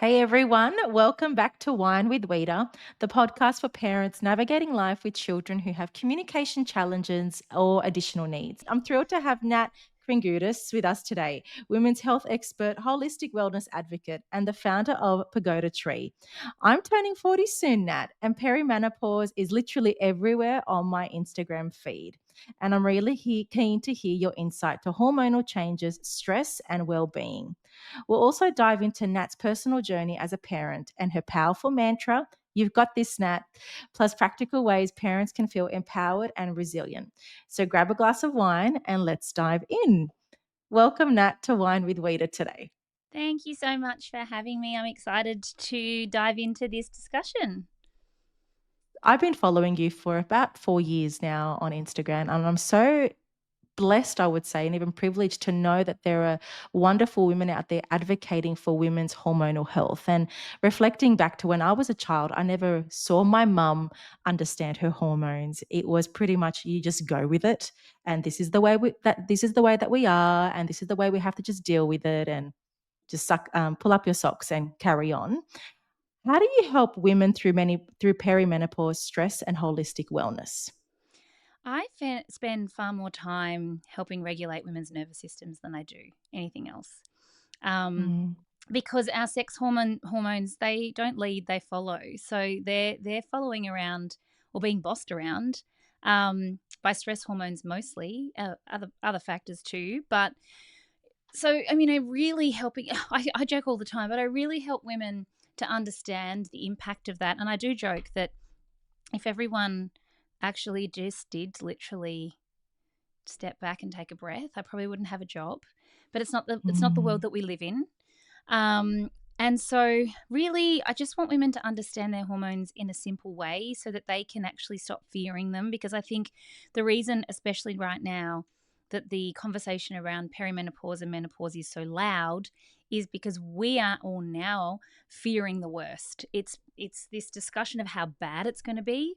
Hey everyone, welcome back to Wine with Weta, the podcast for parents navigating life with children who have communication challenges or additional needs. I'm thrilled to have Nat Kringoudis with us today, women's health expert, holistic wellness advocate, and the founder of Pagoda Tree. I'm turning 40 soon, Nat, and perimenopause is literally everywhere on my Instagram feed. And I'm really keen to hear your insight to hormonal changes, stress, and well-being. We'll also dive into Nat's personal journey as a parent and her powerful mantra, "You've got this, Nat," plus practical ways parents can feel empowered and resilient. So grab a glass of wine and let's dive in. Welcome, Nat, to Wine with Weta today. Thank you so much for having me. I'm excited to dive into this discussion. I've been following you for about 4 years now on Instagram, and I'm so blessed, I would say, and even privileged to know that there are wonderful women out there advocating for women's hormonal health. And reflecting back to when I was a child, I never saw my mum understand her hormones. It was pretty much you just go with it, and this is the way that we are, and this is the way we have to just deal with it, and just pull up your socks and carry on. How do you help women through perimenopause, stress, and holistic wellness? Spend far more time helping regulate women's nervous systems than I do anything else. Um, Mm, because our hormones they don't lead, they follow. So they're following around or being bossed around by stress hormones mostly, other factors too. But so I mean, I really helping. I joke all the time, but I really help women to understand the impact of that. And I do joke that if everyone actually just did literally step back and take a breath, I probably wouldn't have a job. But it's not the world mm, that we live in. Um, and so, really, I just want women to understand their hormones in a simple way so that they can actually stop fearing them. Because I think the reason, especially right now, that the conversation around perimenopause and menopause is so loud is because we are all now fearing the worst. It's this discussion of how bad it's going to be,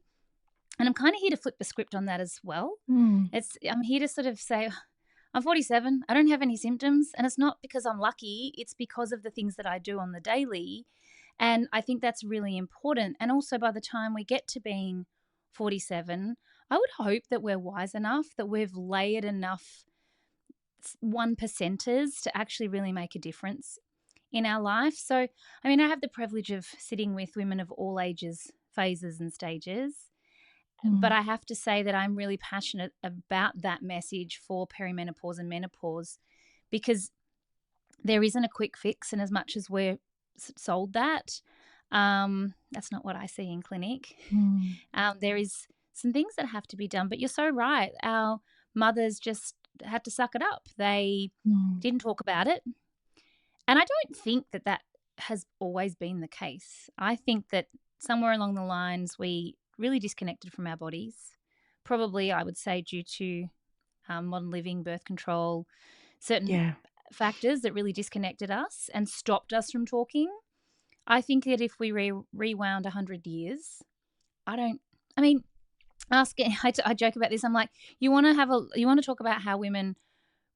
and I'm kind of here to flip the script on that as well. mm. I'm here to sort of say, I'm 47, I don't have any symptoms, and it's not because I'm lucky, it's because of the things that I do on the daily. And I think that's really important. And also, by the time we get to being 47, I would hope that we're wise enough, that we've layered enough one percenters to actually really make a difference in our life. So, I mean, I have the privilege of sitting with women of all ages, phases, and stages. But Mm. I have to say that I'm really passionate about that message for perimenopause and menopause because there isn't a quick fix. And as much as we're sold that, that's not what I see in clinic. Mm, There is some things that have to be done. But you're so right. Our mothers just had to suck it up. They mm. didn't talk about it. And I don't think that that has always been the case. I think that somewhere along the lines we really disconnected from our bodies. Probably, I would say, due to modern living, birth control, certain Yeah. factors that really disconnected us and stopped us from talking. I think that if we rewound 100 years, I don't, I mean, I joke about this. I'm like, you want to talk about how women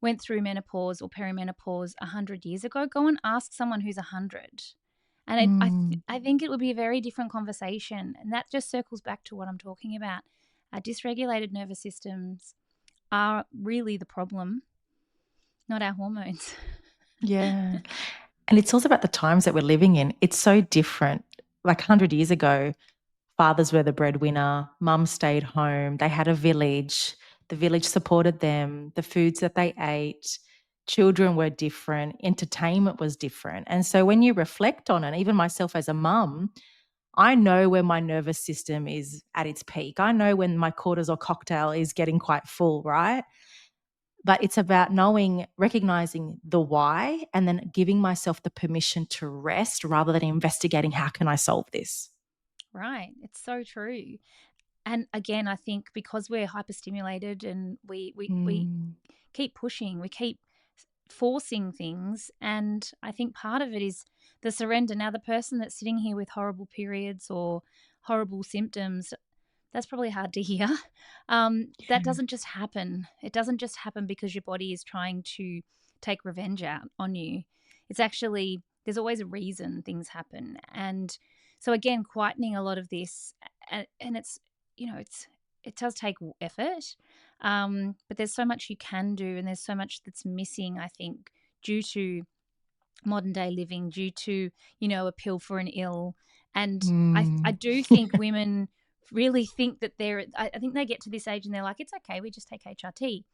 went through menopause or perimenopause 100 years ago, go and ask someone who's 100. And Mm. I think it would be a very different conversation. And that just circles back to what I'm talking about. Our dysregulated nervous systems are really the problem, not our hormones. Yeah. And it's also about the times that we're living in. It's so different. Like 100 years ago, fathers were the breadwinner, mum stayed home, they had a village, the village supported them, the foods that they ate, children were different, entertainment was different. And so when you reflect on it, even myself as a mum, I know when my nervous system is at its peak. I know when my cortisol cocktail is getting quite full, right? But it's about recognizing the why, and then giving myself the permission to rest rather than investigating how can I solve this. Right. It's so true. And again, I think because we're hyperstimulated and we Mm, keep pushing, we keep forcing things. And I think part of it is the surrender. Now, the person that's sitting here with horrible periods or horrible symptoms, that's probably hard to hear. That yeah. doesn't just happen. It doesn't just happen because your body is trying to take revenge out on you. It's actually There's always a reason things happen. And so again, quietening a lot of this, and it's, it does take effort, but there's so much you can do, and there's so much that's missing, I think, due to modern day living, due to, a pill for an ill. And I Mm. do think women really think that I think they get to this age and they're like, it's okay, we just take HRT.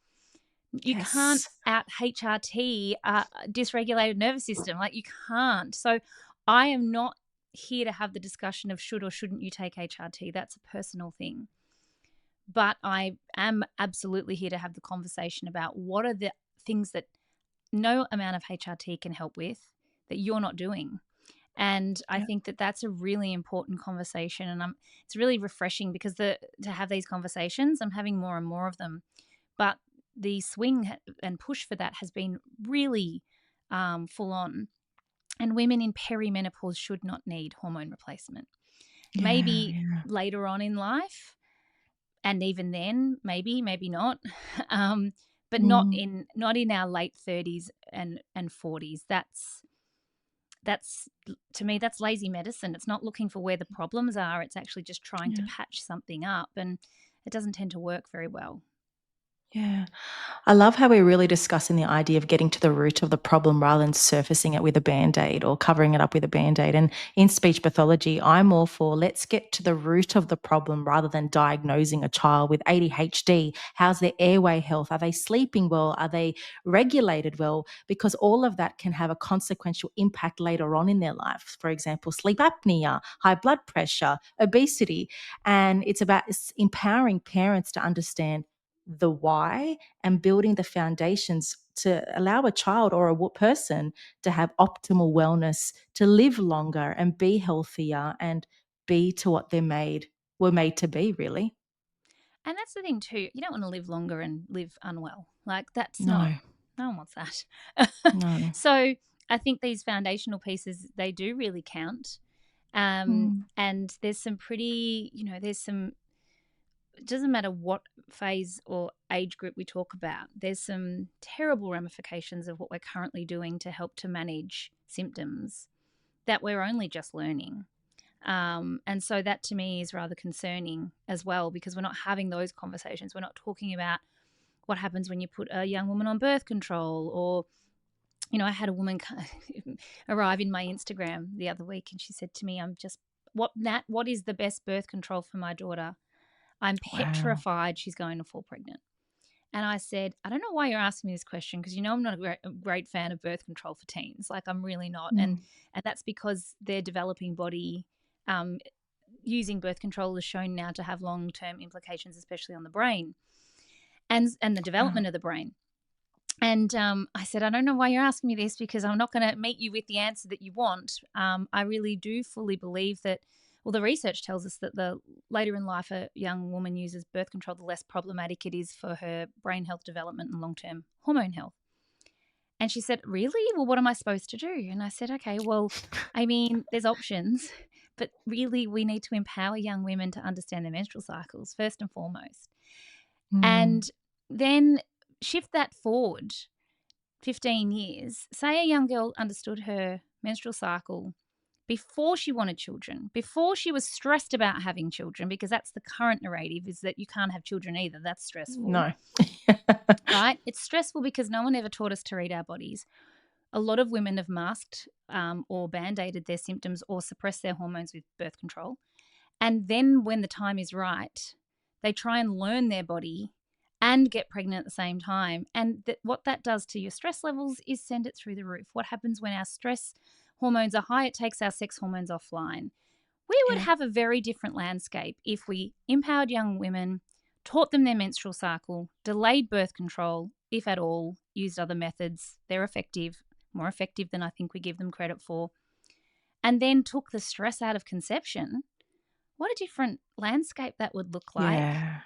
You can't Yes. out HRT a dysregulated nervous system. Like, you can't. So I am not here to have the discussion of should or shouldn't you take HRT. That's a personal thing. But I am absolutely here to have the conversation about what are the things that no amount of HRT can help with that you're not doing. And I Yeah. think that that's a really important conversation, and it's really refreshing because to have these conversations, I'm having more and more of them. But the swing and push for that has been really full on. And women in perimenopause should not need hormone replacement. Yeah. Maybe Yeah. later on in life, and even then, maybe not. um, but Mm. not in our late 30s and 40s. That's to me, that's lazy medicine. It's not looking for where the problems are. It's actually just trying to Yeah. patch something up, and it doesn't tend to work very well. Yeah. I love how we're really discussing the idea of getting to the root of the problem rather than surfacing it with a band aid or covering it up with a band aid. And in speech pathology, I'm all for let's get to the root of the problem rather than diagnosing a child with ADHD. How's their airway health? Are they sleeping well? Are they regulated well? Because all of that can have a consequential impact later on in their life. For example, sleep apnea, high blood pressure, obesity. And it's empowering parents to understand the why and building the foundations to allow a child or a person to have optimal wellness, to live longer and be healthier and be to what were made to be, really. And that's the thing too. You don't want to live longer and live unwell. Like, that's not, No, no one wants that. no. So I think these foundational pieces, they do really count. Mm, And there's some pretty, there's some, it doesn't matter what phase or age group we talk about, there's some terrible ramifications of what we're currently doing to help to manage symptoms that we're only just learning. And so that to me is rather concerning as well, because we're not having those conversations. We're not talking about what happens when you put a young woman on birth control, or, I had a woman arrive in my Instagram the other week and she said to me, what is the best birth control for my daughter? I'm wow. petrified she's going to fall pregnant. And I said, I don't know why you're asking me this question, because I'm not a great fan of birth control for teens. Like, I'm really not. And Mm, that's because their developing body, um, using birth control is shown now to have long term implications, especially on the brain and the wow. development of the brain. And I said, I don't know why you're asking me this, because I'm not going to meet you with the answer that you want. I really do fully believe that, well, the research tells us that the later in life a young woman uses birth control, the less problematic it is for her brain health development and long term hormone health. And she said, really? Well, what am I supposed to do? And I said, okay, well, I mean, there's options, but really we need to empower young women to understand their menstrual cycles first and foremost. Mm, And then shift that forward 15 years. Say a young girl understood her menstrual cycle before she wanted children, before she was stressed about having children, because that's the current narrative, is that you can't have children either. That's stressful, no. right? It's stressful because no one ever taught us to read our bodies. A lot of women have masked or band aided their symptoms or suppressed their hormones with birth control. And then when the time is right, they try and learn their body and get pregnant at the same time. And what that does to your stress levels is send it through the roof. What happens when our stress hormones are high? It takes our sex hormones offline. We would Yeah. have a very different landscape if we empowered young women, taught them their menstrual cycle, delayed birth control, if at all, used other methods. They're effective, more effective than I think we give them credit for, and then took the stress out of conception. What a different landscape that would look like. Yeah.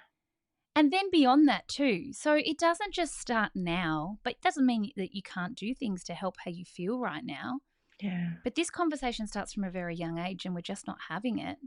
And then beyond that, too. So it doesn't just start now, but it doesn't mean that you can't do things to help how you feel right now. Yeah. But this conversation starts from a very young age and we're just not having it.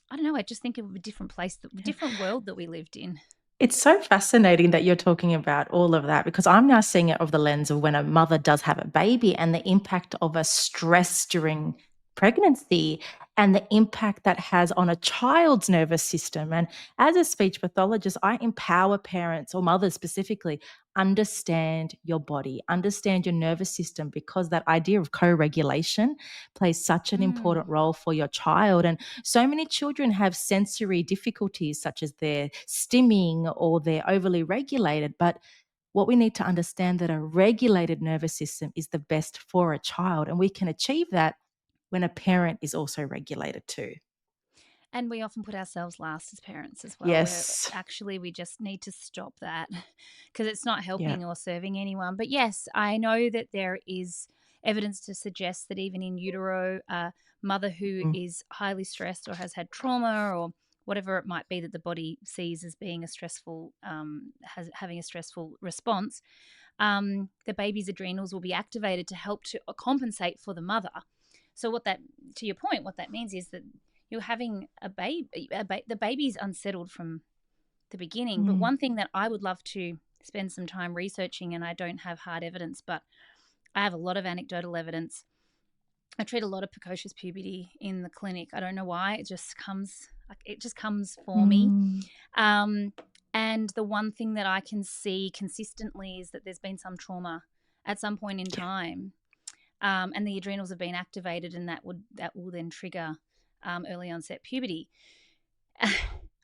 I don't know. I just think of a different place, different world that we lived in. It's so fascinating that you're talking about all of that because I'm now seeing it of the lens of when a mother does have a baby and the impact of a stress during pregnancy and the impact that has on a child's nervous system. And as a speech pathologist, I empower parents or mothers specifically understand your body, understand your nervous system because that idea of co-regulation plays such an important Mm. role for your child. And so many children have sensory difficulties, such as their stimming or they're overly regulated. But what we need to understand that a regulated nervous system is the best for a child. And we can achieve that when a parent is also regulated too. And we often put ourselves last as parents as well, where Yes. actually we just need to stop that because it's not Yeah. helping or serving anyone. But yes, I know that there is evidence to suggest that even in utero, a mother who Mm. is highly stressed or has had trauma or whatever it might be that the body sees as being a stressful, having a stressful response, the baby's adrenals will be activated to help to compensate for the mother. So what that, to your point, what that means is that you're having a baby, the baby's unsettled from the beginning. But Mm. one thing that I would love to spend some time researching, and I don't have hard evidence, but I have a lot of anecdotal evidence. I treat a lot of precocious puberty in the clinic. I don't know why. It just comes for me. Mm. Um, and the one thing that I can see consistently is that there's been some trauma at some point in Yeah. time, and the adrenals have been activated, and that will then trigger early onset puberty.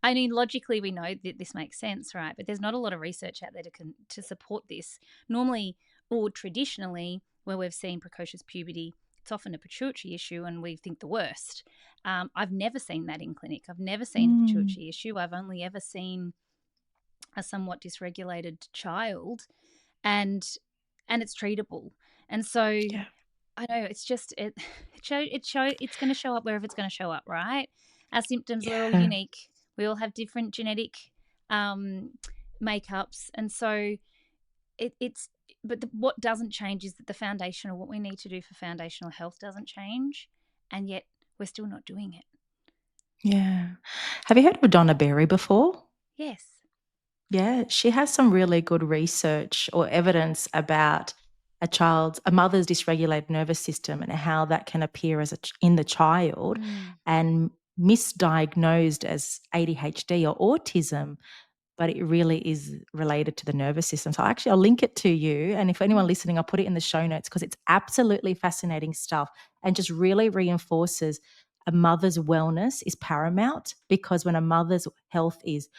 I mean, logically, we know that this makes sense, right? But there's not a lot of research out there to support this. Normally, or traditionally, where we've seen precocious puberty, it's often a pituitary issue, and we think the worst. I've never seen that in clinic. I've never seen a Mm. pituitary issue. I've only ever seen a somewhat dysregulated child, and it's treatable. And so Yeah. I know it's just it's going to show up wherever it's going to show up, right? Our symptoms, we're all Yeah. unique. We all have different genetic um, makeups, and so it's. But what doesn't change is that the foundational, what we need to do for foundational health, doesn't change, and yet we're still not doing it. Yeah. Have you heard of Donna Berry before? Yes. Yeah, she has some really good research or evidence about a mother's dysregulated nervous system and how that can appear in the child Mm. and misdiagnosed as ADHD or autism, but it really is related to the nervous system. So I'll link it to you. And if anyone Mm. listening, I'll put it in the show notes because it's absolutely fascinating stuff and just really reinforces a mother's wellness is paramount because when a mother's health is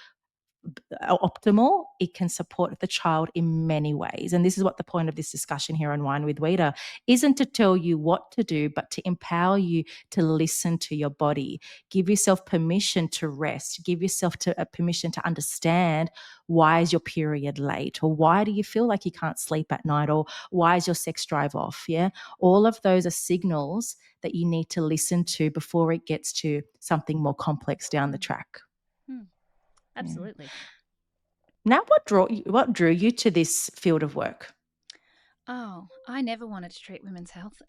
optimal, it can support the child in many ways. And this is what the point of this discussion here on Wine with Weta isn't to tell you what to do, but to empower you to listen to your body. Give yourself permission to rest. Give yourself permission to understand why is your period late, or why do you feel like you can't sleep at night, or why is your sex drive off? Yeah, all of those are signals that you need to listen to before it gets to something more complex down the Mm. track. Mm. Yeah. Absolutely. Now, what drew you to this field of work? Oh, I never wanted to treat women's health.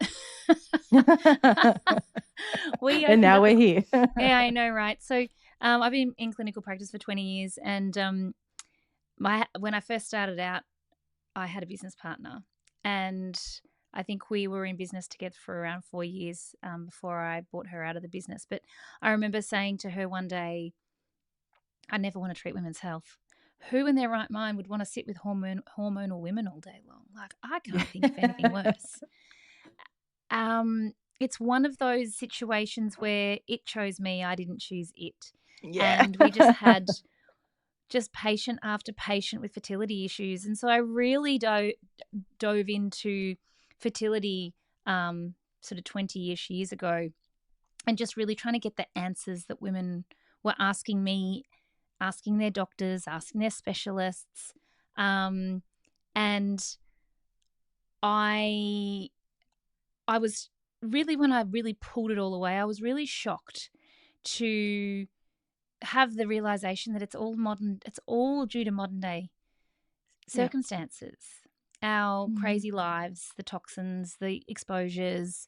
And We opened now up a we're here. Yeah, I know, right? So, I've been in clinical practice for 20 years, and my when I first started out, I had a business partner, and I think we were in business together for around 4 years before I bought her out of the business. But I remember saying to her one day, "I never want to treat women's health. Who in their right mind would want to sit with hormonal women all day long? Like, I Yeah. can't think of anything worse." It's one of those situations where it chose me, I didn't choose it. Yeah. And we just had just patient after patient with fertility issues. And so I really dove into fertility sort of 20-ish years ago and just really trying to get the answers that women were asking me, asking their doctors, asking their specialists. Um, and I I was really, when I really pulled it all away, I was really shocked to have the realization that it's all due to modern day Yeah. circumstances. Our Mm. crazy lives, the toxins, the exposures,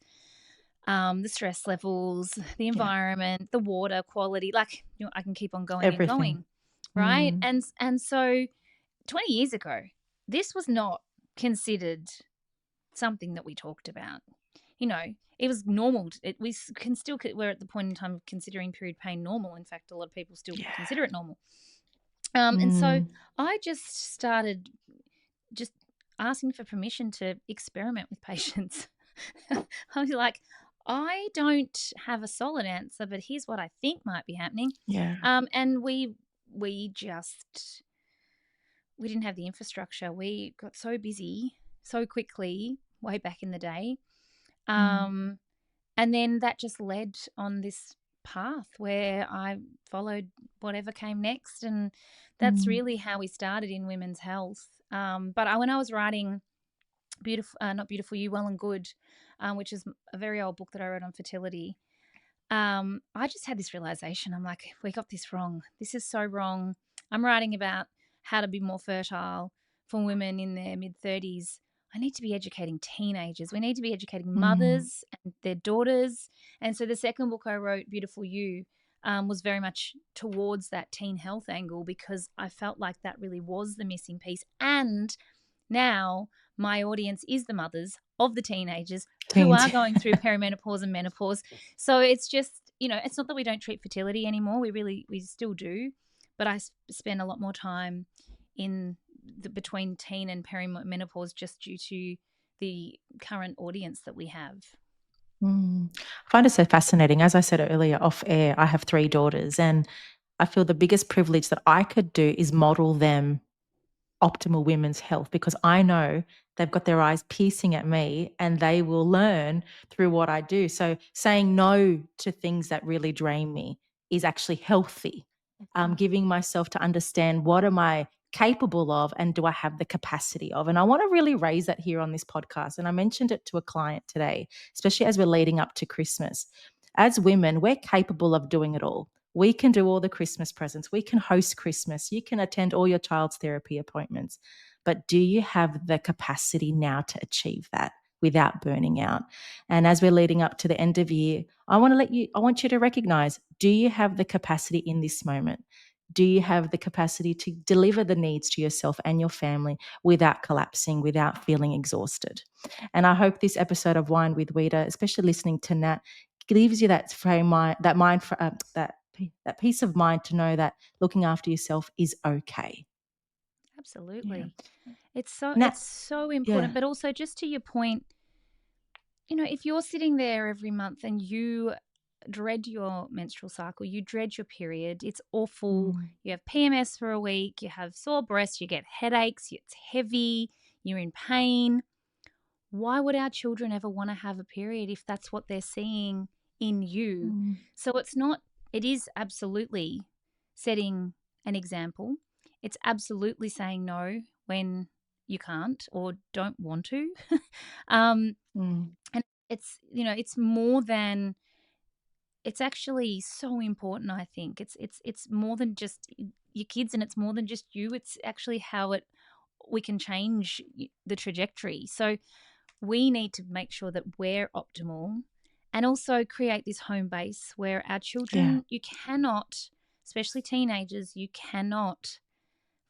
the stress levels, the Yeah. environment, the water quality. Like, I can keep on going and Everything. going. right? Mm. And so 20 years ago, this was not considered something that we talked about. You know, it was normal. Can still, we're at the point in time of considering period pain normal. In fact, a lot of people still Yeah. consider it normal. And so Mm. I just started just asking for permission to experiment with patients. I was like, I don't have a solid answer, but here's what I think might be happening. Yeah. And we just we didn't have the infrastructure. We got so busy so quickly way back in the day. Mm. Um, and then that just led on this path where I followed whatever came next. And that's Mm. really how we started in women's health. But when I was writing Beautiful, not Beautiful You, Well and Good, which is a very old book that I wrote on fertility, I just had this realization. I'm like, we got this wrong. This is so wrong. I'm writing about how to be more fertile for women in their mid 30s. I need to be educating teenagers. We need to be educating Mm. mothers and their daughters. And so the second book I wrote, Beautiful You, was very much towards that teen health angle because I felt like that really was the missing piece. And now my audience is the mothers of the teenagers who Teens. are going through perimenopause and menopause. So it's just, it's not that we don't treat fertility anymore. We still do. But I spend a lot more time in between teen and perimenopause just due to the current audience that we have. Mm. I find it so fascinating. As I said earlier off air, I have 3 daughters, and I feel the biggest privilege that I could do is model them optimal women's health because I know they've got their eyes piercing at me and they will learn through what I do. So saying no to things that really drain me is actually healthy. Giving myself to understand what am I capable of and do I have the capacity of? And I want to really raise that here on this podcast. And I mentioned it to a client today, especially as we're leading up to Christmas. As women, we're capable of doing it all. We can do all the Christmas presents. We can host Christmas. You can attend all your child's therapy appointments. But do you have the capacity now to achieve that without burning out? And as we're leading up to the end of year, I want you to recognize, do you have the capacity in this moment? Do you have the capacity to deliver the needs to yourself and your family without collapsing, without feeling exhausted? And I hope this episode of Wine with Weta, especially listening to Nat, gives you that that peace of mind to know that looking after yourself is okay. Yeah. Absolutely. It's so Yeah. important, but also just to your point, if you're sitting there every month and you dread your menstrual cycle, you dread your period, it's awful. Mm. You have PMS for a week, you have sore breasts, you get headaches, it's heavy, you're in pain. Why would our children ever want to have a period if that's what they're seeing in you? Mm. So it is absolutely setting an example. It's absolutely saying no when you can't or don't want to. um, Mm. and it's more than it's actually so important. I think it's more than just your kids, and it's more than just you. It's actually how it we can change the trajectory. So we need to make sure that we're optimal and also create this home base where our Yeah. children, you cannot, especially teenagers, you cannot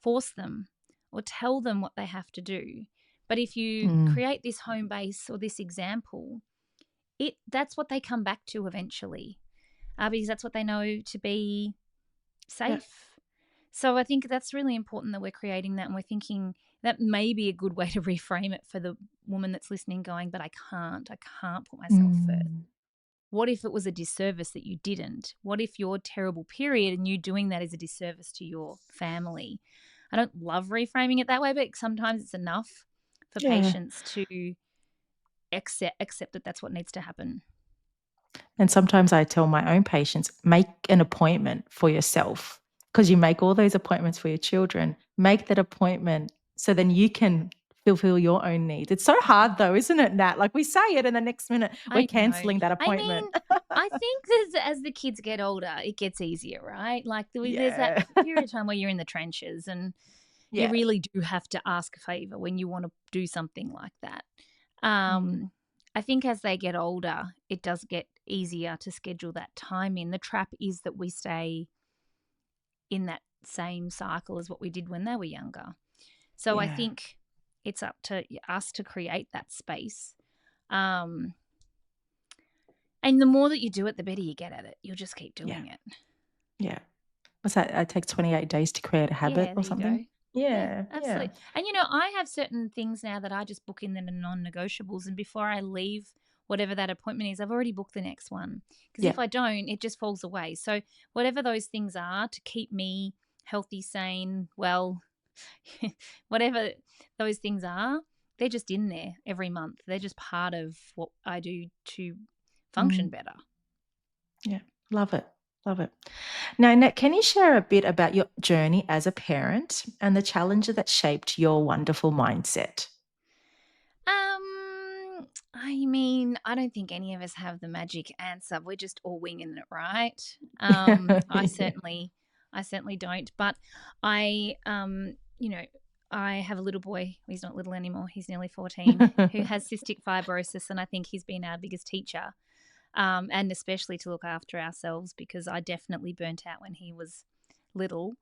force them or tell them what they have to do. But if you Mm. create this home base or this example, that's what they come back to eventually, because that's what they know to be Yeah. safe. So I think that's really important that we're creating that, and we're thinking that may be a good way to reframe it for the woman that's listening going, but I can't put myself first. Mm. What if it was a disservice that you didn't? What if your terrible period and you doing that is a disservice to your family? I don't love reframing it that way, but sometimes it's enough for Yeah. patients to accept that that's what needs to happen. And sometimes I tell my own patients, make an appointment for yourself because you make all those appointments for your children. Make that appointment so then you can fulfill your own needs. It's so hard though, isn't it, Nat? Like we say it and the next minute we're I know. canceling that I appointment. mean, I think as the kids get older, it gets easier, right? Like there's that Yeah. period of time where you're in the trenches and you Yeah. really do have to ask a favor when you want to do something like that. Mm. I think as they get older, it does get easier to schedule that time in. The trap is that we stay in that same cycle as what we did when they were younger. So I Yeah. think it's up to us to create that space. Um, and the more that you do it, the better you get at it. You'll just keep Yeah. doing it. Yeah. What's that? It takes 28 days to create a habit Yeah, or there you go. something? Yeah, Yeah. Yeah. absolutely. And I have certain things now that I just book in that are non-negotiables, and before I leave whatever that appointment is, I've already booked the next one. Because Yeah. if I don't, it just falls away. So whatever those things are to keep me healthy, sane, well, whatever those things are, they're just in there every month. They're just part of what I do to function Mm. better. Yeah. Love it. Love it. Now, Nat, can you share a bit about your journey as a parent and the challenges that shaped your wonderful mindset? I mean, I don't think any of us have the magic answer. We're just all winging it, right? I Yeah. certainly don't. But I, I have a little boy. He's not little anymore. He's nearly 14, who has cystic fibrosis, and I think he's been our biggest teacher. And especially to look after ourselves, because I definitely burnt out when he was little,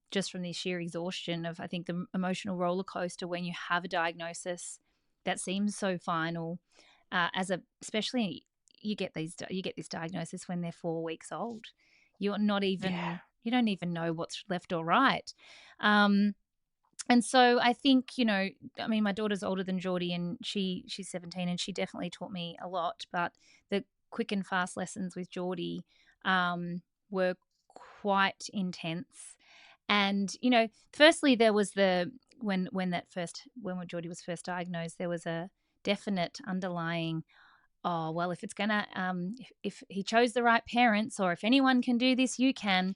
just from the sheer exhaustion of, I think, the emotional roller coaster when you have a diagnosis that seems so final. Especially you get this diagnosis when they're 4 weeks old. You're not Yeah. even you don't even know what's left or right. Um, and so I think, I mean, my daughter's older than Jordy, and she's 17, and she definitely taught me a lot. But the quick and fast lessons with Jordy were quite intense. And firstly, there was the when Jordy was first diagnosed, there was a definite underlying, oh well, if it's gonna if he chose the right parents, or if anyone can do this, you can.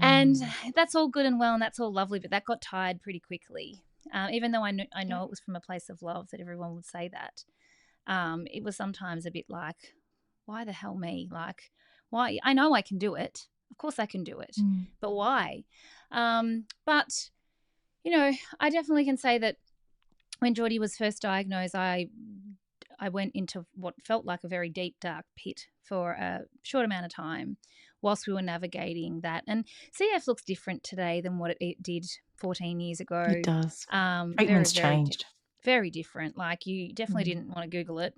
And Mm. that's all good and well, and that's all lovely, but that got tired pretty quickly. Even though I Yeah. know it was from a place of love that everyone would say that, it was sometimes a bit like, why the hell me? Like, why? I know I can do it. Of course I can do it, Mm. but why? But I definitely can say that when Geordie was first diagnosed, I went into what felt like a very deep, dark pit for a short amount of time whilst we were navigating that. And CF looks different today than what it did 14 years It ago. does. Very, Treatment's very, changed. very different. Like, you definitely Mm. didn't want to Google it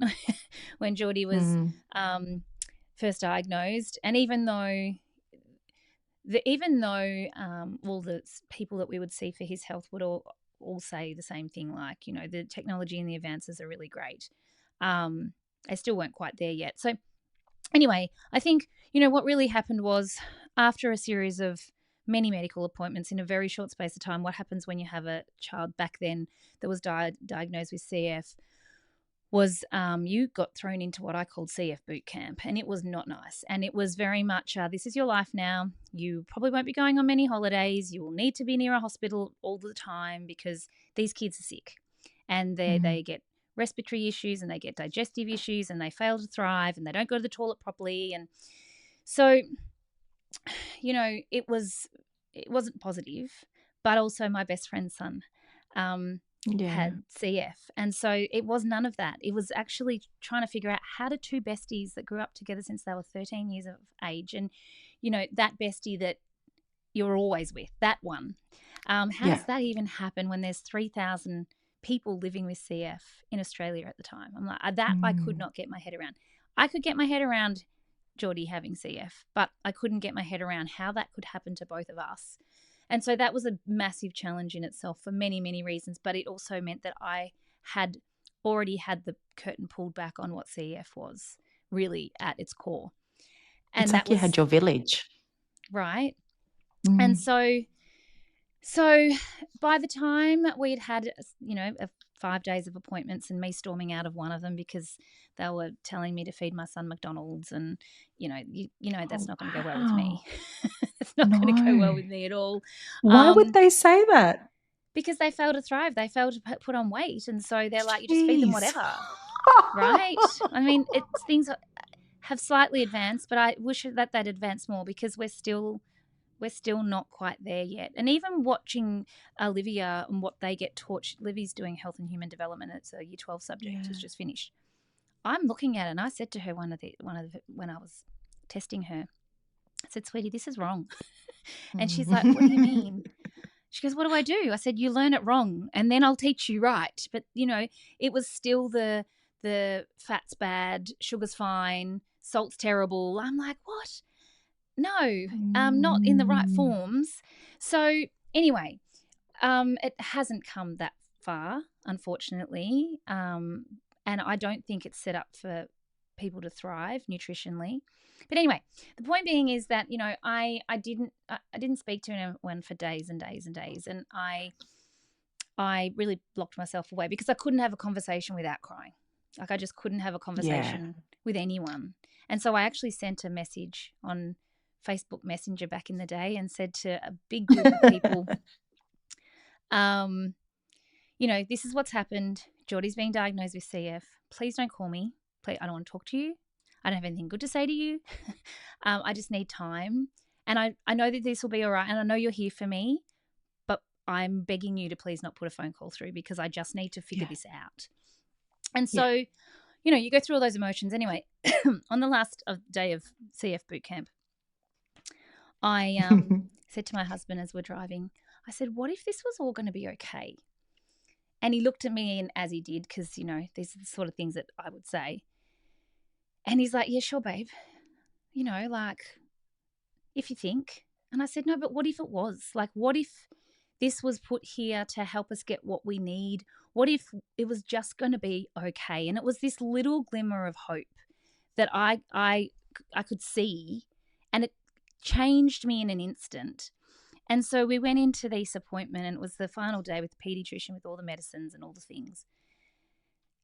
when Geordie was Mm. first diagnosed. And even though all the people that we would see for his health would all say the same thing, like, the technology and the advances are really great. Um, they still weren't quite there yet. So anyway, I think, what really happened was, after a series of many medical appointments in a very short space of time, what happens when you have a child back then that was diagnosed with CF was, you got thrown into what I called CF boot camp, and it was not nice. And it was very much, this is your life now. You probably won't be going on many holidays. You will need to be near a hospital all the time because these kids are sick, and Mm. they get respiratory issues, and they get digestive issues, and they fail to thrive, and they don't go to the toilet properly. And so, it wasn't positive, but also my best friend's son Yeah. had CF. And so it was none of that. It was actually trying to figure out, how do two besties that grew up together since they were 13 years of age, and, that bestie that you're always with, that one, how Yeah. does that even happen when there's 3,000 people living with CF in Australia at the time? I'm like, that I could Mm. not get my head around. I could get my head around Geordie having CF, but I couldn't get my head around how that could happen to both of us. And so that was a massive challenge in itself for many, many reasons. But it also meant that I had already had the curtain pulled back on what CF was really at its core. It's And that like you had was your village. right. And Mm. so by the time we'd had, 5 days of appointments, and me storming out of one of them because they were telling me to feed my son McDonald's, and that's Oh, not going to go well with me. wow. It's not going to go well No. with me at all. Why would Um, they say that? because they fail to thrive, they fail to put on weight, and so they're like, you just feed them Jeez. whatever, right? I mean, it's things have slightly advanced, but I wish that they'd advanced more, because we're still not quite there yet. And even watching Olivia and what they get taught, Livy's doing health and human development. It's a year 12 subject, has Yeah. just finished. I'm looking at it, and I said to her when I was testing her, I said, sweetie, this is wrong. And she's like, what do you Mm. mean? She goes, what do I do? I said, you learn it wrong and then I'll teach you right. But, it was still the fat's bad, sugar's fine, salt's terrible. I'm like, what? No, not in the right Mm. forms. So anyway, it hasn't come that far, unfortunately, and I don't think it's set up for people to thrive nutritionally. But anyway, the point being is that I didn't speak to anyone for days and days and days, and I really blocked myself away because I couldn't have a conversation without crying. Like I just couldn't have a Yeah. conversation with anyone, and so I actually sent a message on Facebook Messenger back in the day and said to a big group of people, um, this is what's happened. Jordy's being diagnosed with CF. Please don't call me. Please, I don't want to talk to you. I don't have anything good to say to you. I just need time. And I know that this will be all right. And I know you're here for me, but I'm begging you to please not put a phone call through because I just need to figure Yeah. this out. And Yeah. so, you go through all those emotions. Anyway, on the last day of CF boot camp, I said to my husband as we're driving, I said, what if this was all going to be okay? And he looked at me, and as he did, because, these are the sort of things that I would say. And he's like, yeah, sure, babe. Like, if you think. And I said, no, but what if it was? Like, what if this was put here to help us get what we need? What if it was just going to be okay? And it was this little glimmer of hope that I could see, and it changed me in an instant. And so we went into this appointment, and it was the final day with the pediatrician with all the medicines and all the things.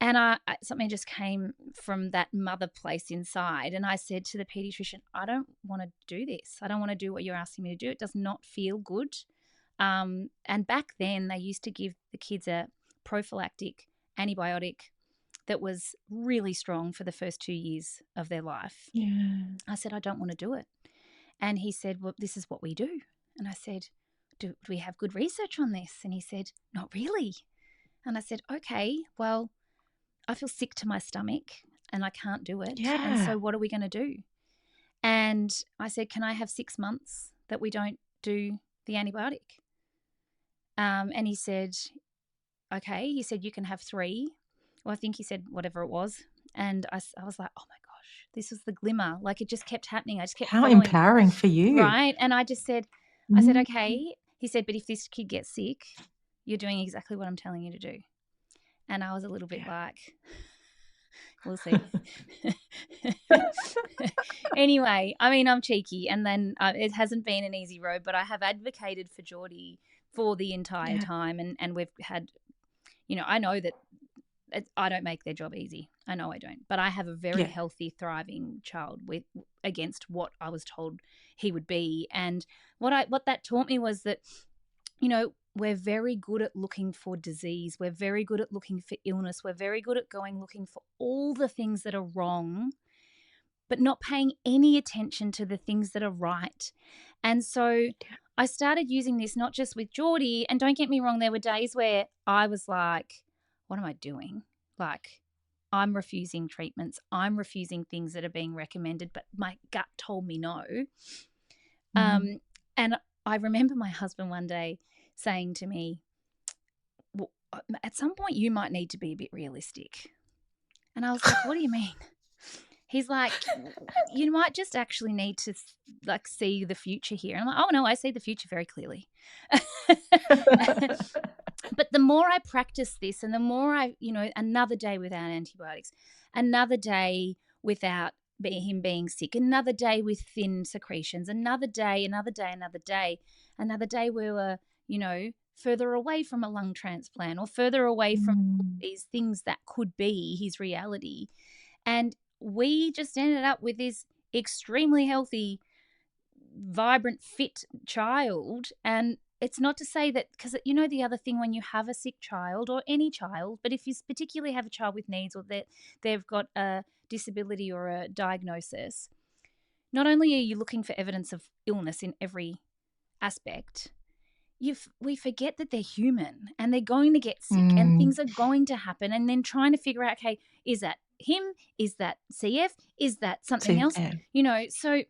And something just came from that mother place inside. And I said to the pediatrician, I don't want to do this. I don't want to do what you're asking me to do. It does not feel good. And back then, they used to give the kids a prophylactic antibiotic that was really strong for the first 2 years of their life. Yeah. I said, I don't want to do it. And he said, well, this is what we do. And I said, do we have good research on this? And he said, not really. And I said, okay, well, I feel sick to my stomach and I can't do it. And Yeah. so what are we going to do? And I said, can I have 6 months that we don't do the antibiotic? And he said, okay. He said, you can have 3. Well, I think he said whatever it was. And I was like, oh my gosh, this was the glimmer. Like it just kept happening. I just kept How following. empowering for you. Right. And I said, Mm. okay. He said, but if this kid gets sick, you're doing exactly what I'm telling you to do. And I was a little bit Yeah. like, we'll see. Anyway, I mean, I'm cheeky. And then it hasn't been an easy road, but I have advocated for Jordy for the entire Yeah. time. And we've had, I know that I don't make their job easy. I know I don't. But I have a very Yeah. healthy, thriving child against what I was told he would be. And what that taught me was that, we're very good at looking for disease. We're very good at looking for illness. We're very good at looking for all the things that are wrong, but not paying any attention to the things that are right. And so I started using this not just with Jordy. And don't get me wrong, there were days where I was like, what am I doing? Like, I'm refusing treatments. I'm refusing things that are being recommended, but my gut told me no. Mm. And I remember my husband one day saying to me, well, at some point you might need to be a bit realistic. And I was like, what do you mean? He's like, you might just actually need to see the future here. And I'm like, oh no, I see the future very clearly. But the more I practice this and the more another day without antibiotics, another day without him being sick, another day with thin secretions, another day where we're, further away from a lung transplant or further away from Mm. these things that could be his reality. And we just ended up with this extremely healthy, vibrant, fit child. And it's not to say that, because the other thing when you have a sick child or any child, but if you particularly have a child with needs or that they've got a disability or a diagnosis, not only are you looking for evidence of illness in every aspect, we forget that they're human and they're going to get sick and Mm. things are going to happen, and then trying to figure out, okay, is that him? Is that CF? Is that something else? Yeah. So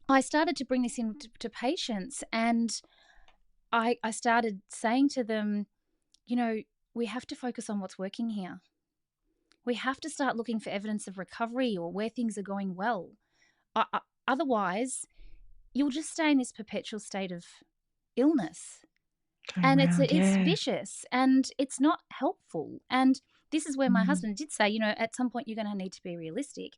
I started to bring this into patients, and I started saying to them, you know, we have to focus on what's working here. We have to start looking for evidence of recovery or where things are going well. Otherwise, you'll just stay in this perpetual state of illness. Going And around, it's yeah. vicious and it's not helpful. And this is where my Mm, husband did say, at some point you're going to need to be realistic.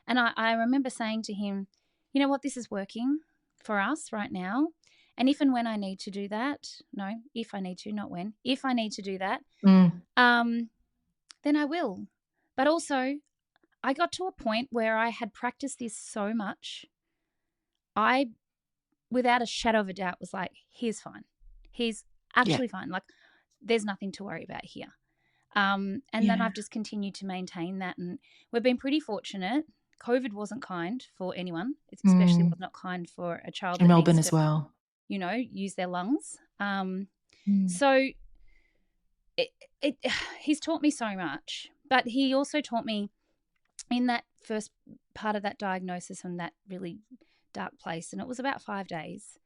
And I remember saying to him, you know what, this is working for us right now. And if and when I need to do that, no, if I need to, not when, if I need to do that, mm, um, then I will. But also, I got to a point where I had practiced this so much, I, without a shadow of a doubt, was like, he's fine. He's yeah, actually fine. Like, there's nothing to worry about here. And then yeah. I've just continued to maintain that. And we've been pretty fortunate. COVID wasn't kind for anyone. It especially was Mm. not kind for a child In that needs Melbourne to, as well. use their lungs. Mm, So it, it, he's taught me so much, but he also taught me in that first part of that diagnosis and that really dark place, and it was about 5 days.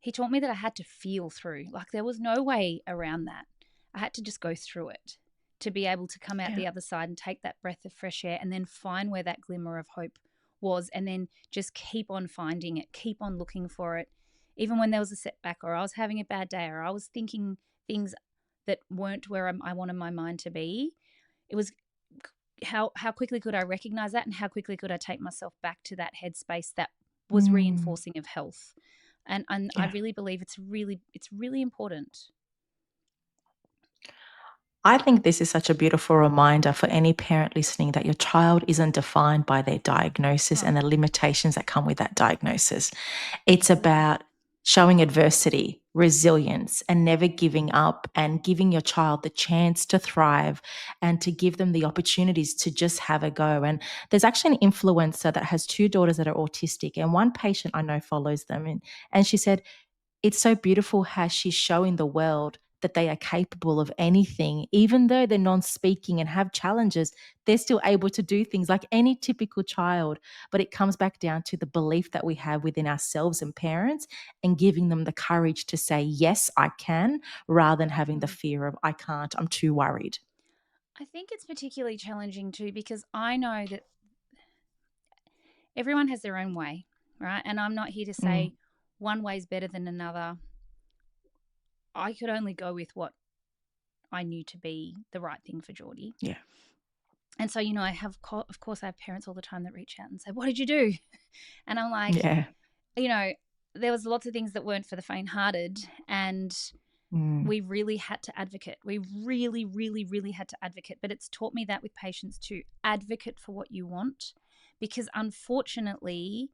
He taught me that I had to feel through. Like there was no way around that. I had to just go through it to be able to come out yeah. the other side and take that breath of fresh air and then find where that glimmer of hope was and then just keep on finding it, keep on looking for it. Even when there was a setback or I was having a bad day or I was thinking things that weren't where I wanted my mind to be, it was how quickly could I recognize that and how quickly could I take myself back to that headspace that was Mm, reinforcing of health. And I yeah. really believe it's really important. I think this is such a beautiful reminder for any parent listening that your child isn't defined by their diagnosis Oh, and the limitations that come with that diagnosis. It's absolutely. about showing adversity, resilience, and never giving up and giving your child the chance to thrive and to give them the opportunities to just have a go. And there's actually an influencer that has two daughters that are autistic, and one patient I know follows them. And she said, it's so beautiful how she's showing the world that they are capable of anything, even though they're non speaking and have challenges, they're still able to do things like any typical child. But it comes back down to the belief that we have within ourselves and parents and giving them the courage to say, yes, I can, rather than having the Mm. fear of, I can't, I'm too worried. I think it's particularly challenging too because I know that everyone has their own way, right? And I'm not here to say Mm, one way is better than another. I could only go with what I knew to be the right thing for Jordy. yeah. And so, of course, I have parents all the time that reach out and say, "What did you do?" And I'm like, Yeah. you know, there was lots of things that weren't for the faint-hearted, and Mm, we really had to advocate. We really, really, really had to advocate. But it's taught me that with patients to advocate for what you want, because unfortunately,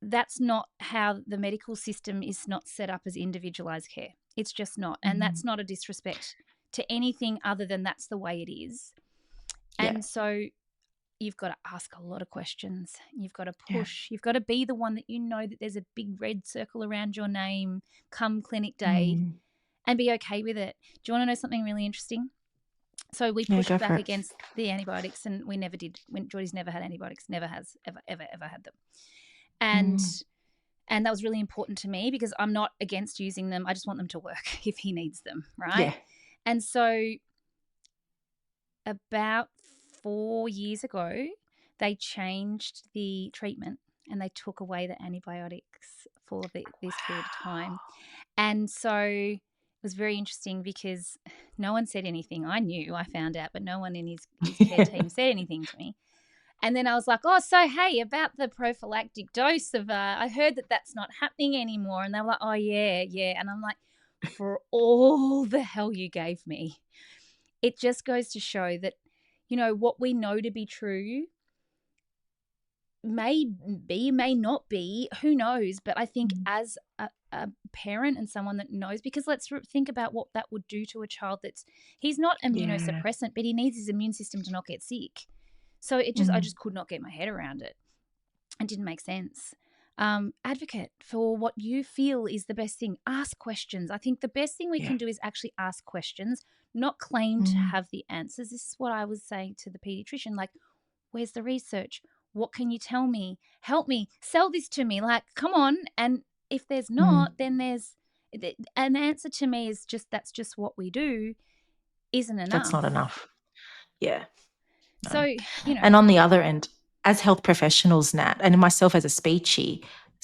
that's not how the medical system is not set up as individualized care. It's just not. And mm, that's not a disrespect to anything other than that's the way it is. yeah. And so you've got to ask a lot of questions. You've got to Yeah. push. You've got to be the one that that there's a big red circle around your name come clinic day Mm, and be okay with it. Do you want to know something really interesting? So we yeah. pushed Go for back it. against the antibiotics and we never did. When Jordy's never had antibiotics, never has, ever, ever, ever had them. And Mm, and that was really important to me because I'm not against using them. I just want them to work if he needs them, right? yeah. And so about 4 years ago, they changed the treatment and they took away the antibiotics for this period of time. And so it was very interesting because no one said anything. I knew, I found out, but no one in his care team said anything to me. And then I was like, oh, so hey, about the prophylactic dose of, I heard that that's not happening anymore. And they were like, oh, yeah, yeah. And I'm like, for all the hell you gave me, it just goes to show that, what we know to be true may be, may not be, who knows? But I think Mm, as a parent and someone that knows, because let's think about what that would do to a child he's not yeah. immunosuppressant, but he needs his immune system to not get sick. So I Mm, just could not get my head around it. It didn't make sense. Advocate for what you feel is the best thing. Ask questions. I think the best thing we yeah. can do is actually ask questions, not claim to Mm, have the answers. This is what I was saying to the pediatrician. Like, where's the research? What can you tell me? Help me. Sell this to me. Like, come on. And if there's Mm. not, then an answer to me is just that's just what we do isn't That's not enough. enough. Yeah. No. So, you know, And on the other end, as health professionals, Nat, and myself as a speech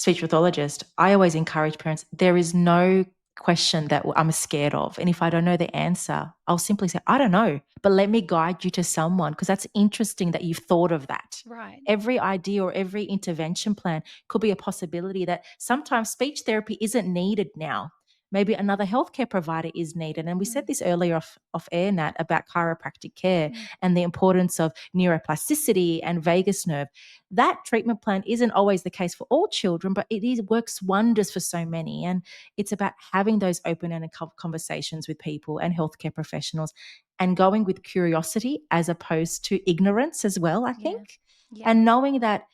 pathologist, I always encourage parents, there is no question that I'm scared of. And if I don't know the answer, I'll simply say, I don't know, but let me guide you to someone, because that's interesting that you've thought of that. right. Every idea or every intervention plan could be a possibility that sometimes speech therapy isn't needed now. Maybe another healthcare provider is needed. And we said Mm, this earlier off air, Nat, about chiropractic care mm, and the importance of neuroplasticity and vagus nerve. That treatment plan isn't always the case for all children, but it is works wonders for so many. And it's about having those open-ended conversations with people and healthcare professionals, and going with curiosity as opposed to ignorance as well, I yeah. think. Yeah. And knowing that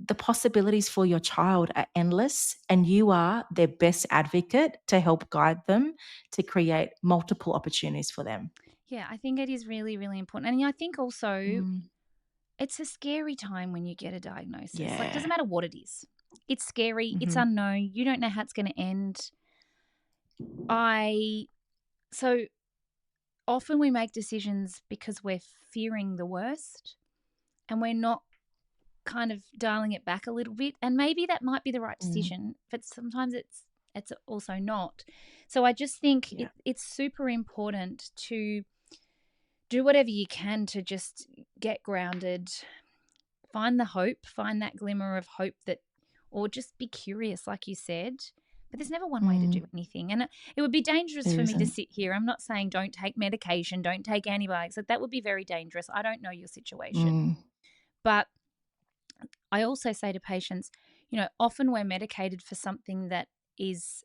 the possibilities for your child are endless, and you are their best advocate to help guide them to create multiple opportunities for them. Yeah. I think it is really, really important. And I think also Mm, it's a scary time when you get a diagnosis. Like, doesn't yeah. matter what it is. It's scary. It's Mhm. unknown. You don't know how it's going to end. I so often we make decisions because we're fearing the worst and we're not kind of dialing it back a little bit, and maybe that might be the right Mm, decision, but sometimes it's also not. So I just think yeah. it's super important to do whatever you can to just get grounded, find the hope, find that glimmer of hope, that or just be curious like you said. But there's never one way to Mm, do anything, and it would be dangerous there for me to isn't. sit here. I'm not saying don't take medication, don't take antibiotics. Like, that would be very dangerous. I don't know your situation, Mm, but I also say to patients, often we're medicated for something that is,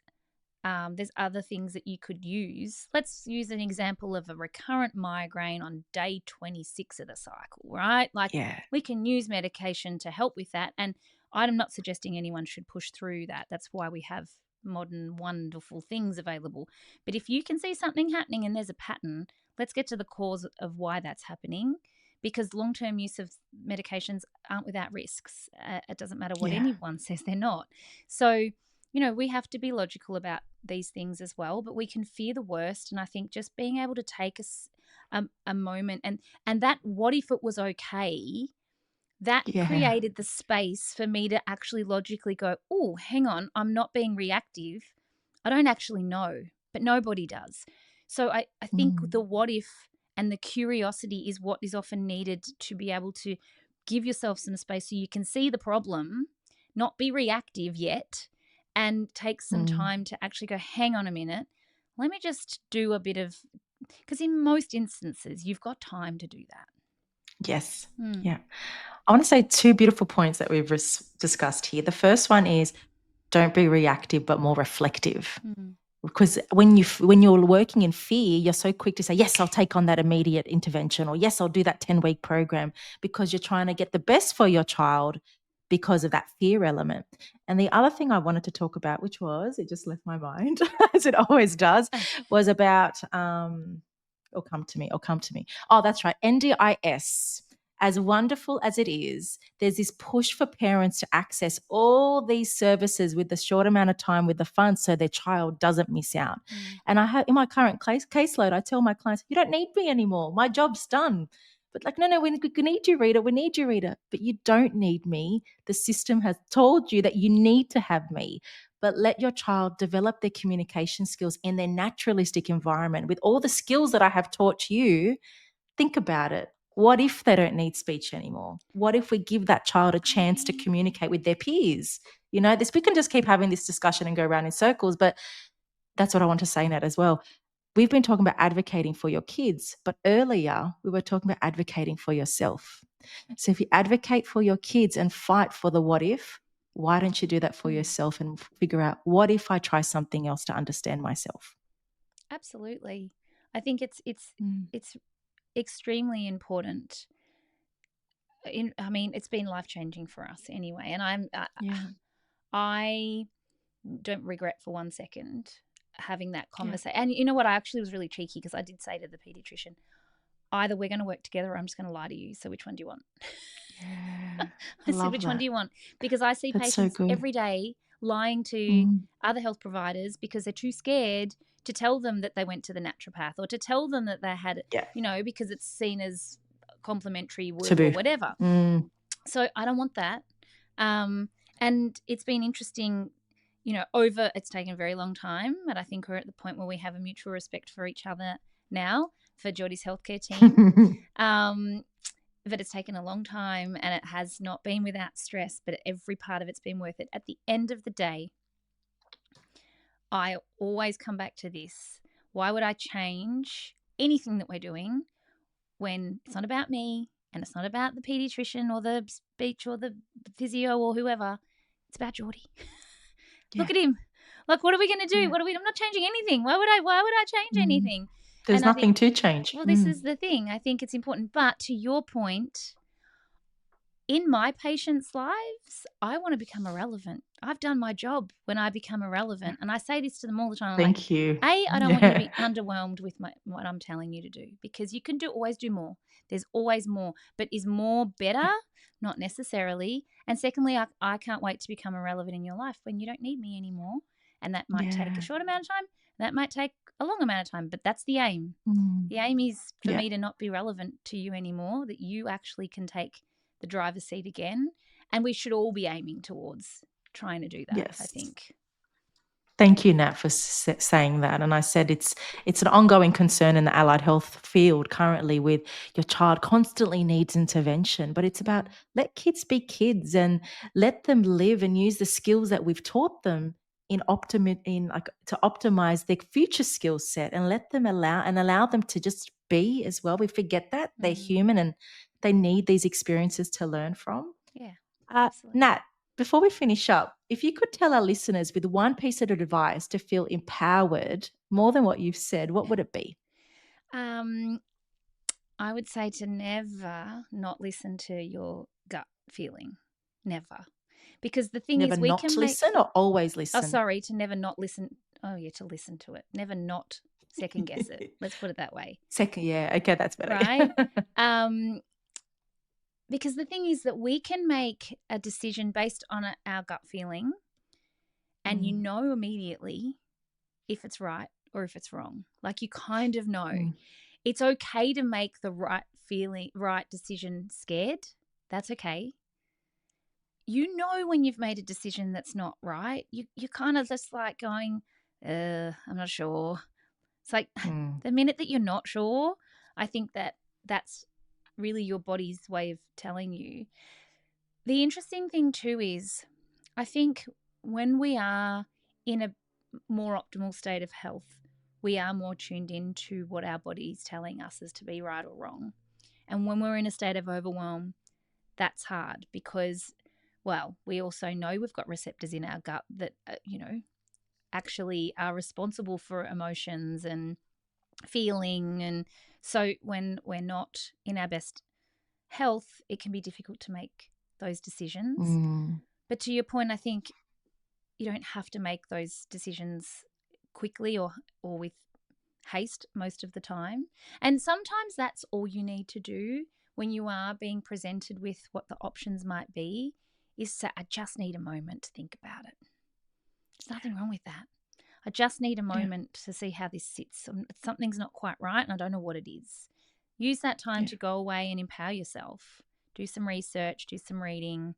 there's other things that you could use. Let's use an example of a recurrent migraine on day 26 of the cycle, right? Like, yeah. we can use medication to help with that. And I'm not suggesting anyone should push through that. That's why we have modern, wonderful things available. But if you can see something happening and there's a pattern, let's get to the cause of why that's happening, because long term use of medications aren't without risks. It doesn't matter what Yeah. anyone says, they're not. So, we have to be logical about these things as well, but we can fear the worst. And I think just being able to take a moment, and that what if it was okay, that Yeah. created the space for me to actually logically go, oh, hang on, I'm not being reactive. I don't actually know, but nobody does. So I think Mm, the what if and the curiosity is what is often needed to be able to give yourself some space so you can see the problem, not be reactive yet, and take some mm. time to actually go, hang on a minute, let me just do a bit of, because in most instances, you've got time to do that. Yes. Mm, Yeah. I want to say two beautiful points that we've discussed here. The first one is, don't be reactive, but more reflective. mm, Because when you're working in fear, you're so quick to say, yes, I'll take on that immediate intervention, or yes, I'll do that 10-week program, because you're trying to get the best for your child because of that fear element. And the other thing I wanted to talk about, which was, it just left my mind, as it always does, was about, it'll come to me. Oh, that's right. NDIS. As wonderful as it is, there's this push for parents to access all these services with the short amount of time with the funds so their child doesn't miss out. mm. And I have in my current caseload, I tell my clients, you don't need me anymore. My job's done. But like, no, we need you, Rita. We need you, Rita. But you don't need me. The system has told you that you need to have me. But let your child develop their communication skills in their naturalistic environment with all the skills that I have taught you. Think about it. What if they don't need speech anymore? What if we give that child a I chance to mean, communicate with their peers? This, we can just keep having this discussion and go around in circles, but that's what I want to say, Nat, as well. We've been talking about advocating for your kids, but earlier we were talking about advocating for yourself. So if you advocate for your kids and fight for the what if, why don't you do that for mm, yourself and figure out, what if I try something else to understand myself? absolutely. I think Mm, it's extremely important. I mean, it's been life changing for us anyway, and yeah, I don't regret for 1 second having that yeah. conversation. And you know what? I actually was really cheeky because I did say to the pediatrician, either we're going to work together or I'm just going to lie to you. So which one do you want? Yeah. I said, Love which one do that. you want? Because I see That's so patients good. every day lying to Mm. other health providers because they're too scared to tell them that they went to the naturopath or to tell them that they had, Yeah. because it's seen as complimentary woo or Taboo. whatever. Mm. So I don't want that. Um, and it's been interesting, it's taken a very long time, but I think we're at the point where we have a mutual respect for each other now for Jordy's healthcare team. Um, but it's taken a long time and it has not been without stress, but every part of it's been worth it. At the end of the day, I always come back to this. Why would I change anything that we're doing when it's not about me and it's not about the pediatrician or the speech or the physio or whoever? It's about Jordy. Look Yeah. at him. Like, what are we going to do? Yeah. I'm not changing anything. Why would I change Mm. anything? There's And I think, nothing to change. well, this Mm. is the thing. I think it's important. But to your point, in my patients' lives, I want to become irrelevant. I've done my job when I become Yeah. irrelevant. And I say this to them all the time. I'm like, Thank you. I don't want you to Yeah. be underwhelmed with what I'm telling you to do because you can always do more. There's always more. But is more better? Yeah. Not necessarily. And secondly, I can't wait to become irrelevant in your life when you don't need me anymore. And that might take a Yeah. short amount of time. That might take a long amount of time. But that's the aim. Mm. The aim is for Yeah. me to not be relevant to you anymore, that you actually can take the driver's seat again. And we should all be aiming towards trying to do that, I Yes. think. Thank you, Nat, for saying that. And I said it's an ongoing concern in the allied health field currently with your child constantly needs intervention. But it's about Mm, let kids be kids and let them live and use the skills that we've taught them in like to optimize their future skill set and let them allow them to just be as well. We forget that they're mm, human and they need these experiences to learn from. yeah, Nat, absolutely. before we finish up, if you could tell our listeners with one piece of advice to feel empowered more than what you've said, what would it be? Um, I would say to never not listen to your gut feeling. Never. Because the thing Never is, we not can make, listen or always oh, listen? sorry, to never not listen. Oh, yeah, to listen to it. Never not second guess it. Let's put it that way. Second, yeah, okay, that's better. Right? Um, because the thing is that we can make a decision based on our gut feeling and you Mm, know immediately if it's right or if it's wrong. Like you kind of know. mm, It's okay to make the right decision scared. That's okay. You know when you've made a decision that's not right. You're kind of just like going, I'm not sure. It's like mm, the minute that you're not sure, I think that's really your body's way of telling you. The interesting thing too is I think when we are in a more optimal state of health, we are more tuned into what our body's telling us as to be right or wrong. And when we're in a state of overwhelm, that's hard because, well, we also know we've got receptors in our gut that, actually are responsible for emotions and feeling. And so when we're not in our best health, it can be difficult to make those decisions. mm, But to your point, I think you don't have to make those decisions quickly or with haste most of the time. And sometimes that's all you need to do when you are being presented with what the options might be is to I just need a moment to think about it. There's nothing wrong with that. I just need a yeah, moment to see how this sits. Something's not quite right and I don't know what it is. Use that time yeah, to go away and empower yourself. Do some research, do some reading.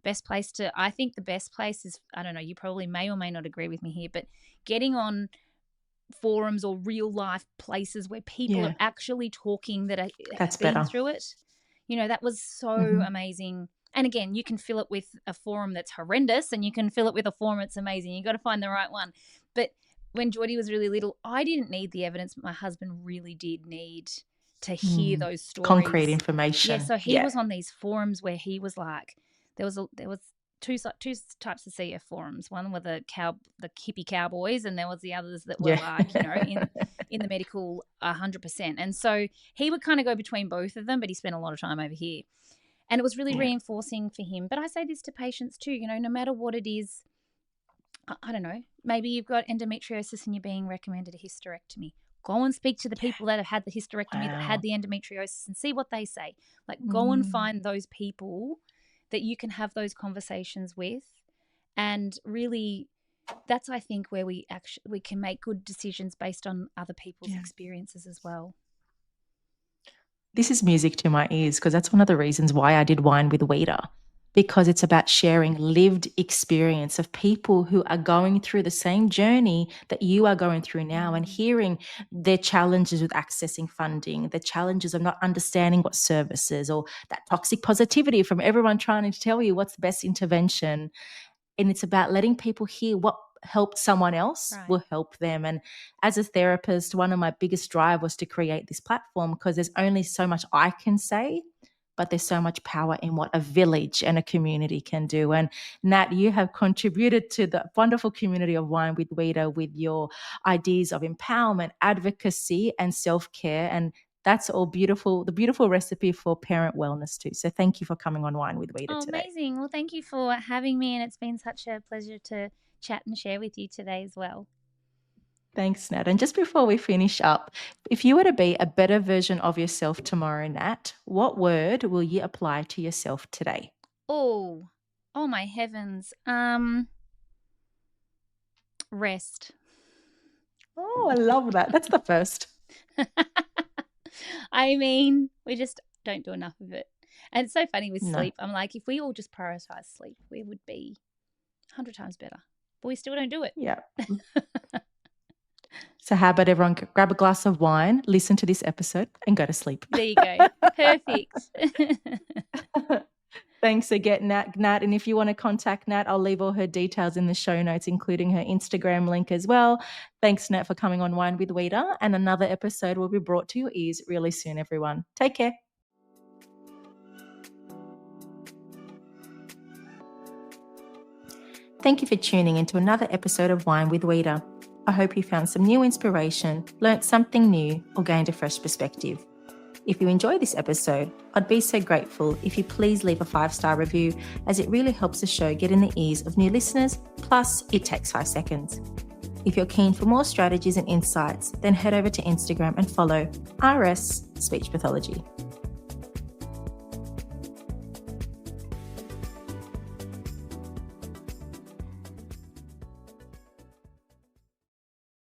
I think the best place is, I don't know, you probably may or may not agree with me here, but getting on forums or real life places where people are yeah, actually talking that that's have been better. through it. That was so Hmm. amazing. And again, you can fill it with a forum that's horrendous and you can fill it with a forum that's amazing. You got to find the right one. But when Jordy was really little, I didn't need the evidence, but my husband really did need to hear Mm. those Concrete stories. Yeah, information. so he Yeah. was on these forums where he was like, there was two types of CF forums. One were the hippie cowboys, and there was the others that were Yeah. like in the medical 100%. And so he would kind of go between both of them, but he spent a lot of time over here, and it was really Yeah. reinforcing for him. But I say this to patients too. No matter what it is, I don't know. Maybe you've got endometriosis and you're being recommended a hysterectomy. Go and speak to the people that have had the hysterectomy, that had Wow. the endometriosis, and see what they say. Like, go and Mm. find those people that you can have those conversations with, and really, that's, I think, where we can make good decisions based on other people's Yeah. experiences as well. This is music to my ears because that's one of the reasons why I did Wine with Weeder, because it's about sharing lived experience of people who are going through the same journey that you are going through now, and hearing their challenges with accessing funding, the challenges of not understanding what services, or that toxic positivity from everyone trying to tell you what's the best intervention. And it's about letting people hear what helped someone else Right. will help them. And as a therapist, one of my biggest drive was to create this platform because there's only so much I can say, but there's so much power in what a village and a community can do. And Nat, you have contributed to the wonderful community of Wine with Weeder with your ideas of empowerment, advocacy, and self-care. And that's all beautiful, the beautiful recipe for parent wellness too. So thank you for coming on Wine with Weeder Oh, today. amazing. Well, thank you for having me, and it's been such a pleasure to chat and share with you today as well. Thanks, Nat. And just before we finish up, if you were to be a better version of yourself tomorrow, Nat, what word will you apply to yourself today? Oh, oh my heavens. Rest. Oh, I love that. That's the first. I mean, we just don't do enough of it. And it's so funny with No. sleep. I'm like, if we all just prioritize sleep, we would be 100 times better. But we still don't do it. Yeah. So, how about everyone grab a glass of wine, listen to this episode, and go to sleep? There you go. Perfect. Thanks again, Nat. And if you want to contact Nat, I'll leave all her details in the show notes, including her Instagram link as well. Thanks, Nat, for coming on Wine with Weeder. And another episode will be brought to your ears really soon, everyone. Take care. Thank you for tuning into another episode of Wine with Weeder. I hope you found some new inspiration, learnt something new, or gained a fresh perspective. If you enjoyed this episode, I'd be so grateful if you please leave a 5-star review, as it really helps the show get in the ears of new listeners, plus it takes 5 seconds. If you're keen for more strategies and insights, then head over to Instagram and follow RS Speech Pathology.